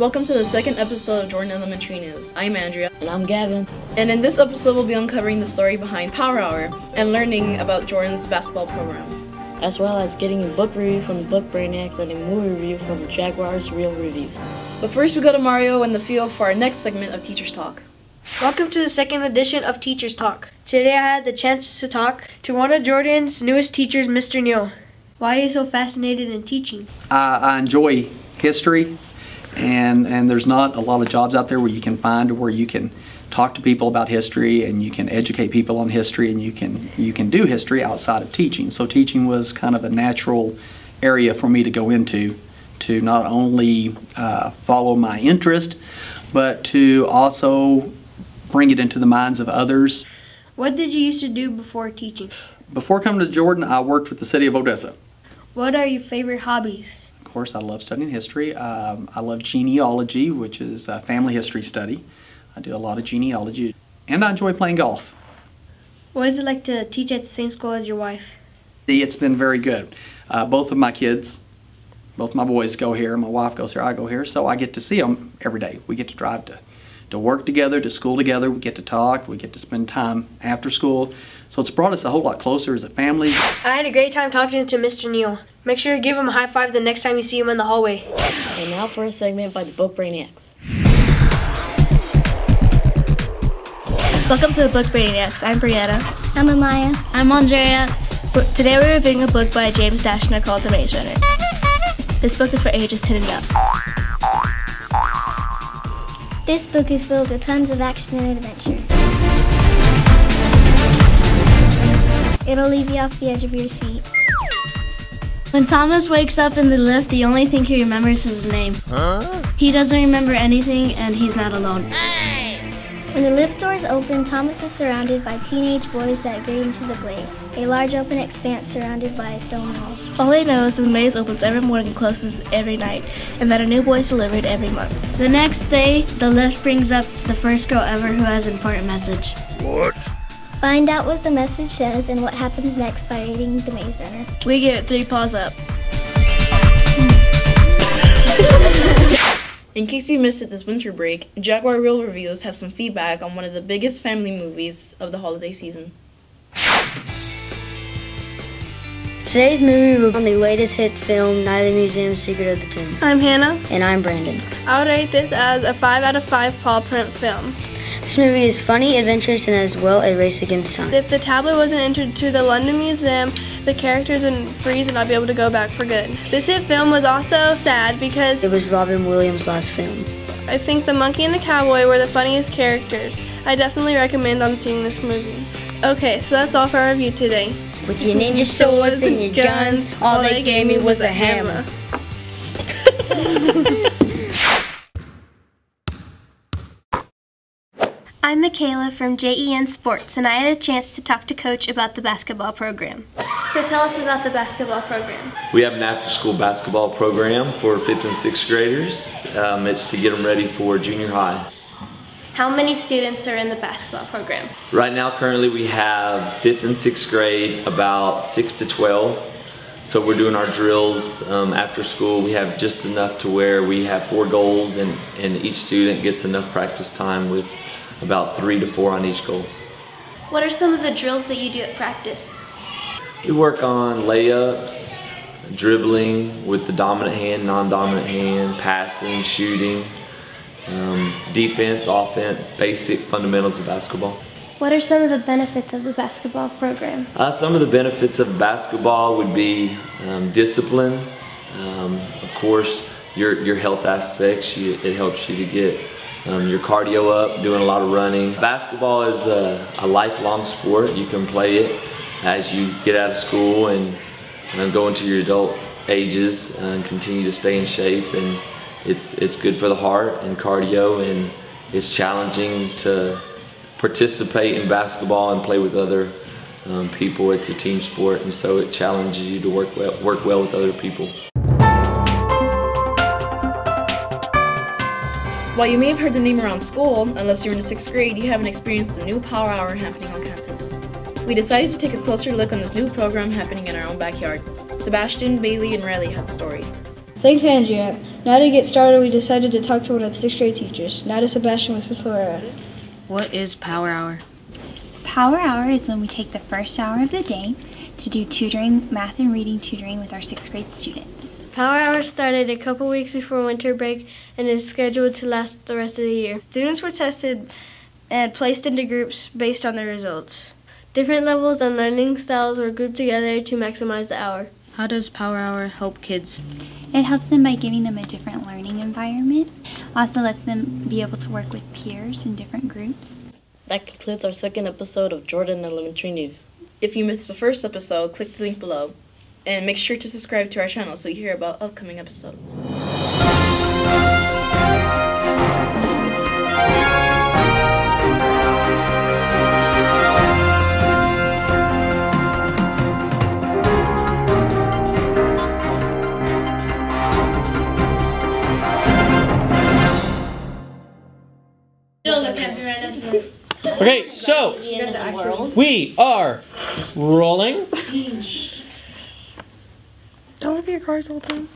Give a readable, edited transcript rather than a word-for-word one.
Welcome to the second episode of Jordan Elementary News. I'm Andrea. And I'm Gavin. And in this episode, we'll be uncovering the story behind Power Hour and learning about Jordan's basketball program, as well as getting a book review from the Book Brainiacs and a movie review from Jaguar's Real Reviews. But first, we go to Mario in the field for our next segment of Teacher's Talk. Welcome to the second edition of Teacher's Talk. Today I had the chance to talk to one of Jordan's newest teachers, Mr. Neal. Why are you so fascinated in teaching? I enjoy history, and there's not a lot of jobs out there where you can find where you can talk to people about history and you can educate people on history and you can do history outside of teaching. So teaching was kind of a natural area for me to go into, to not only follow my interest, but to also bring it into the minds of others. What did you used to do before teaching? Before coming to Jordan, I worked with the city of Odessa. What are your favorite hobbies? Of course, I love studying history. I love genealogy, which is a family history study. I do a lot of genealogy, and I enjoy playing golf. What is it like to teach at the same school as your wife? It's been very good. Both of my kids, both my boys go here, my wife goes here, I go here, so I get to see them every day. We get to drive to work together, to school together, we get to talk, we get to spend time after school. So it's brought us a whole lot closer as a family. I had a great time talking to Mr. Neal. Make sure to give him a high five the next time you see him in the hallway. And now for a segment by the Book Brainiacs. Welcome to the Book Brainiacs. I'm Brianna. I'm Amaya. I'm Andrea. Today we're reviewing a book by James Dashner called The Maze Runner. This book is for ages 10 and up. This book is filled with tons of action and adventure. It'll leave you off the edge of your seat. When Thomas wakes up in the lift, the only thing he remembers is his name. He doesn't remember anything, and he's not alone. When the lift doors open, Thomas is surrounded by teenage boys that grade into the blade, a large open expanse surrounded by stone walls. All they know is that the maze opens every morning and closes every night, and that a new boy is delivered every month. The next day, the lift brings up the first girl ever who has an important message. What? Find out what the message says and what happens next by reading The Maze Runner. We give it 3 paws up. In case you missed it this winter break, Jaguar Real Reviews has some feedback on one of the biggest family movies of the holiday season. Today's movie will be on the latest hit film, Night at the Museum, Secret of the Tomb. I'm Hannah. And I'm Brandon. I would rate this as a 5 out of 5 paw print film. This movie is funny, adventurous, and as well a race against time. If the tablet wasn't entered to the London Museum, the characters would freeze and not be able to go back for good. This hit film was also sad because it was Robin Williams' last film. I think the monkey and the cowboy were the funniest characters. I definitely recommend on seeing this movie. Okay, so that's all for our review today. With your ninja swords and your guns, all they gave me was a hammer. I'm Michaela from JEN Sports, and I had a chance to talk to Coach about the basketball program. So tell us about the basketball program. We have an after-school basketball program for 5th and 6th graders. It's to get them ready for junior high. How many students are in the basketball program? Right now, currently, we have 5th and 6th grade, about 6 to 12. So we're doing our drills after school. We have just enough to where we have 4 goals, and each student gets enough practice time with about 3 to 4 on each goal. What are some of the drills that you do at practice? We work on layups, dribbling with the dominant hand, non-dominant hand, passing, shooting, defense, offense, basic fundamentals of basketball. What are some of the benefits of the basketball program? Some of the benefits of basketball would be discipline, of course, your health aspects. It helps you to get your cardio up, doing a lot of running. Basketball is a lifelong sport. You can play it as you get out of school and go into your adult ages and continue to stay in shape. And it's good for the heart and cardio, and it's challenging to participate in basketball and play with other people. It's a team sport, and so it challenges you to work well with other people. While you may have heard the name around school, unless you're in the 6th grade, you haven't experienced the new Power Hour happening on campus. We decided to take a closer look on this new program happening in our own backyard. Sebastian, Bailey, and Riley had the story. Thanks, Andrea. Now to get started, we decided to talk to one of the 6th grade teachers. Now to Sebastian with Miss Laura. What is Power Hour? Power Hour is when we take the first hour of the day to do tutoring, math and reading tutoring with our 6th grade students. Power Hour started a couple weeks before winter break and is scheduled to last the rest of the year. Students were tested and placed into groups based on their results. Different levels and learning styles were grouped together to maximize the hour. How does Power Hour help kids? It helps them by giving them a different learning environment. Also lets them be able to work with peers in different groups. That concludes our second episode of Jordan Elementary News. If you missed the first episode, click the link below. And make sure to subscribe to our channel so you hear about upcoming episodes. Okay, so we are rolling. Don't have your cars all the time.